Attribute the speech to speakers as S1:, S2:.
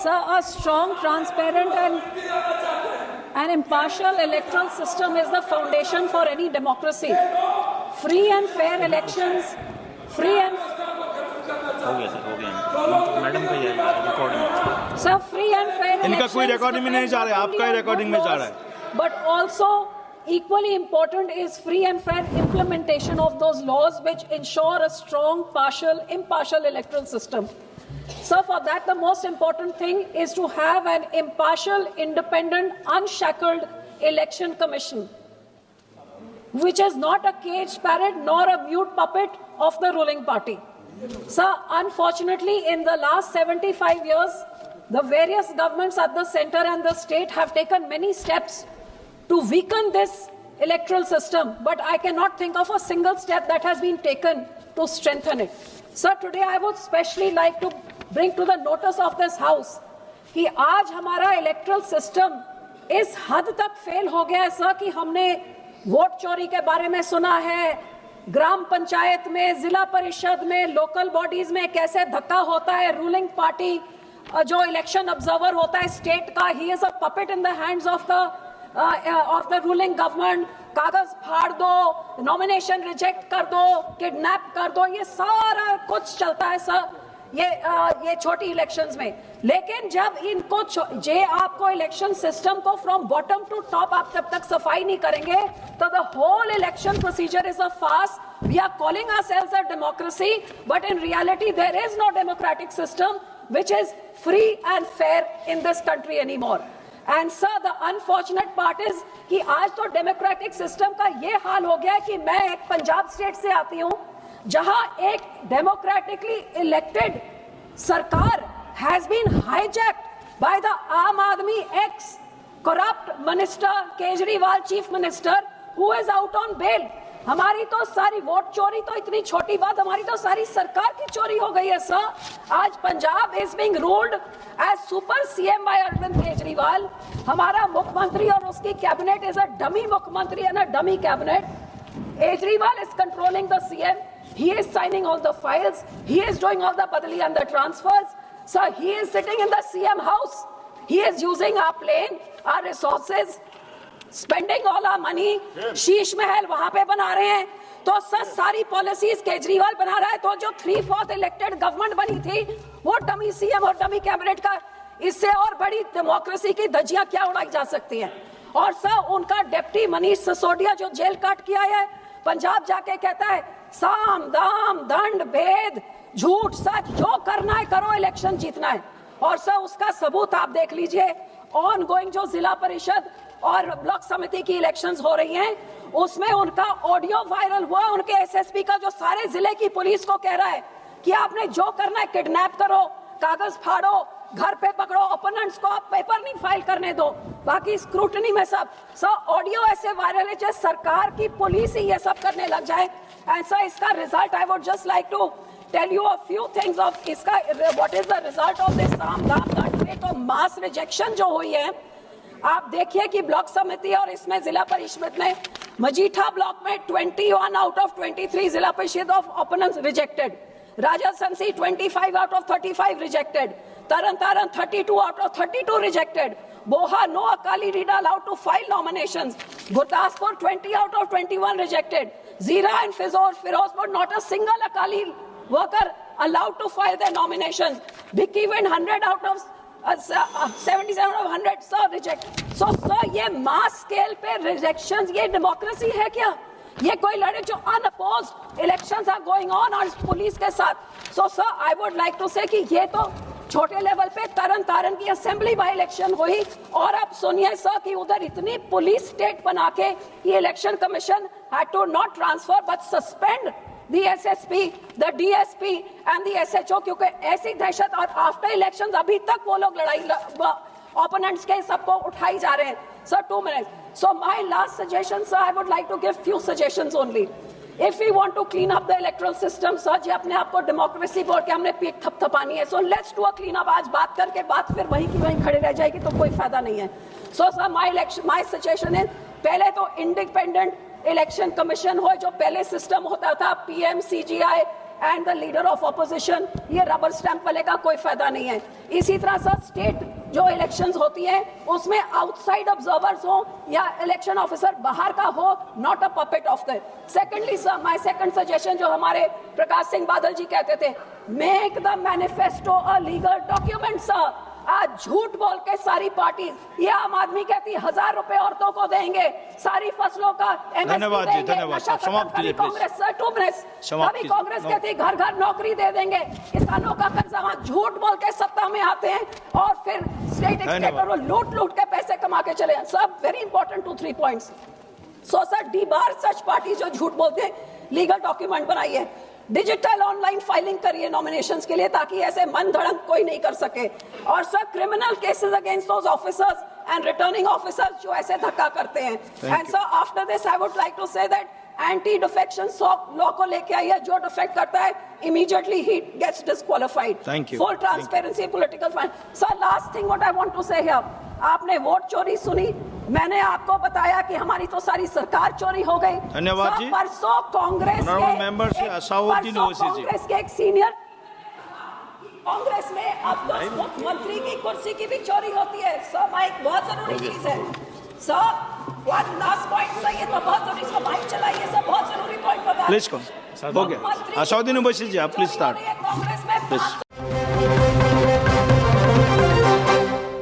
S1: Sir, a strong, transparent and impartial electoral system is the foundation for any democracy. Free and fair elections, free and
S2: हो गया madam का ये recording
S1: sir, free and fair elections.
S3: इनका कोई recording में नहीं जा रहा है, आपका ही रिकॉर्डिंग में जा रहा है.
S1: But also equally important is free and fair implementation of those laws which ensure a strong, impartial electoral system. So for that, the most important thing is to have an impartial, independent, unshackled election commission, which is not a caged parrot nor a mute puppet of the ruling party. So unfortunately, in the last 75 years, the various governments at the center and the state have taken many steps to weaken this electoral system, but I cannot think of a single step that has been taken to strengthen it. Sir, today I would especially like to bring to the notice of this House कि आज हमारा erectile system इस हद तक fail हो गया है sir कि हमने वोट चोरी के बारे में सुना है, ग्राम पंचायत में, जिला परिषद में, लोकल बॉडीज में कैसे धक्का होता है. रूलिंग पार्टी जो इलेक्शन ऑब्जर्वर होता है स्टेट का, he is a puppet in the hands of the ruling government. कागज फाड़ दो, नॉमिनेशन रिजेक्ट कर दो, किडनैप कर दो, ये सारा कुछ चलता है सर ये छोटी इलेक्शंस में. लेकिन जब इनको आपको इलेक्शन सिस्टम को फ्रॉम बॉटम टू टॉप आप जब तक सफाई नहीं करेंगे तो the whole election procedure is a farce. We are calling ourselves a democracy, but in reality there is no democratic system which is free and fair in this country anymore. And sir, the unfortunate part is कि आज तो democratic system का ये हाल हो गया है कि मैं एक पंजाब स्टेट से आती हूँ जहां एक डेमोक्रेटिकली इलेक्टेड सरकार has been hijacked by the Aam Aadmi ex corrupt minister Kejriwal, chief minister, who is out on bail. हमारी तो सारी वोट चोरी तो इतनी छोटी बात, हमारी तो सारी सरकार की चोरी हो गई है सर. आज Punjab is being ruled as super CM by Arvind Kejriwal. हमारा मुख्यमंत्री और उसकी कैबिनेट इज अ डमी मुख्यमंत्री and a dummy cabinet. Kejriwal is controlling the CM. He is signing all the files. He is doing all the badali and the transfers. So he is sitting in the CM house. He is using our plane, our resources, spending all our money. Sheesh Mahal वहां पे बना रहे हैं. तो sir सारी policies Kejriwal बना रहा है. तो जो 3/4 इलेक्टेड गवर्नमेंट बनी थी वो डमी सीएम और डमी कैबिनेट का, इससे और बड़ी डेमोक्रेसी की धज्जियां क्या उड़ाई जा सकती हैं. और सर उनका डिप्टी मनीष सिसोदिया जो जेल काट किया है, पंजाब जाके कहता है साम दाम दंड भेद झूठ सच जो करना है करो, इलेक्शन जीतना है. और सर उसका सबूत आप देख लीजिए. ऑन गोइंग जो जिला परिषद और ब्लॉक समिति की इलेक्शंस हो रही हैं उसमें उनका ऑडियो वायरल हुआ. उनके एसएसपी का जो सारे जिले की पुलिस को कह रहा है कि आपने जो करना है किडनैप करो, कागज फाड़ो, घर पे पकड़ो, ओपोनेंट्स को आप पेपर नहीं फाइल करने दो, बाकी स्क्रूटनी में सब. सर ऑडियो ऐसे वायरल है जैसे सरकार की पुलिस ही ये सब करने लग जाए. एंड सर इसका result I would just like to tell you a few things of इसका what is the result of this साम दाम दंड भेद. तो मास रिजेक्शन जो हुई है आप देखिए कि ब्लॉक समिति और इसमें जिला परिषद में मजीठा ब्लॉक में 21 आउट ऑफ 23 जिला परिषद of opponents rejected. Rajasthan 25 out of 35 rejected. Taran 32 out of 32 rejected. Boha, no Akali leader allowed to file nominations. Gurdaspur 20 out of 21 rejected. Zira and Firozpur, not a single Akali worker allowed to file their nominations. Bhikiwin 100 out of 77 out of 100 sir reject. So sir ये mass scale पे rejections ये democracy है क्या? ये कोई लड़े जो unopposed elections are going on और पुलिस के साथ. So sir I would like to say कि ये तो छोटे लेवल पे तरन तारण की असेंबली बाई इलेक्शन हुई. और अब सुनिए सर कि उधर इतनी पुलिस स्टेट बना के ये election commission had to not transfer but suspend the SSP, the DSP and the SHO, क्योंकि ऐसी दहशत. और आफ्टर इलेक्शंस अभी तक वो लोग लड़ाई ओपोनेंट्स के सबको उठाई जा रहे हैं. Sir 2 minutes. So my last suggestion sir I would like to give few suggestions only. If we want to clean up the electoral system, sir, जी अपने आप को डेमोक्रेसी बोल के हमने पीठ थपथपानी है. So let's do a clean up. आज बात करके बात फिर वहीं की वहीं खड़े रह जाएगी तो कोई फायदा नहीं है. So sir, my suggestion is पहले तो इंडिपेंडेंट इलेक्शन कमीशन हो जो पहले सिस्टम होता था, PM, CGI, and the leader of opposition, ये रबर स्टैंप वाले का कोई फायदा नहीं है। इसी तरह से स्टेट जो इलेक्शंस होती है उसमें आउटसाइड ऑब्जर्वर्स हो या इलेक्शन ऑफिसर बाहर का हो, not a puppet of the. Secondly sir, my second suggestion जो हमारे प्रकाश सिंह बादल जी कहते थे, make the manifesto a legal document sir. आज झूठ बोल के सारी पार्टी, ये आम आदमी कहती 1000 रुपए औरतों को देंगे, सारी फसलों का
S3: धन्यवाद जी, धन्यवाद। समाप्त कीजिए प्लीज।
S1: कांग्रेस सर 2 मिनट्स, कभी कांग्रेस कहती घर घर नौकरी दे देंगे, किसानों का कर्जा, झूठ बोल के सत्ता में आते हैं और फिर स्टेट एक्सपेक्टर वो लूट के पैसे कमा के चले। सब very important 2-3 points. So sir, debar such party जो झूठ बोलते हैं, लीगल डॉक्यूमेंट बनाइए, डिजिटल ऑनलाइन फाइलिंग करिए नॉमिनेशंस के लिए ताकि ऐसे मन धड़क कोई नहीं कर सके। और sir, criminal cases against those officers and returning officers जो ऐसे धक्का करते हैं। And sir, after this I would like to say that anti defection law को लेके आइए, जो डिफेक्ट करता है इमीडिएटली ही gets disqualified. Full transparency, political finance. Sir, last thing what I want to say here, आपने वोट चोरी सुनी, मैंने आपको बताया कि हमारी तो सारी सरकार चोरी हो गई।
S3: धन्यवाद जी।
S1: परसों कांग्रेस के एक सीनियर, कांग्रेस में अब तो मुख्यमंत्री की कुर्सी की भी चोरी होती है। सर, माइक बहुत जरूरी चीज है। Sir, one last point sir, ये तो बहुत जरूरी, इसको माइक चलाइए सर, बहुत जरूरी पॉइंट बता।
S3: प्लीज हो गया, असाउद्दीन ओवैसी जी आप प्लीज स्टार्ट
S1: कांग्रेस में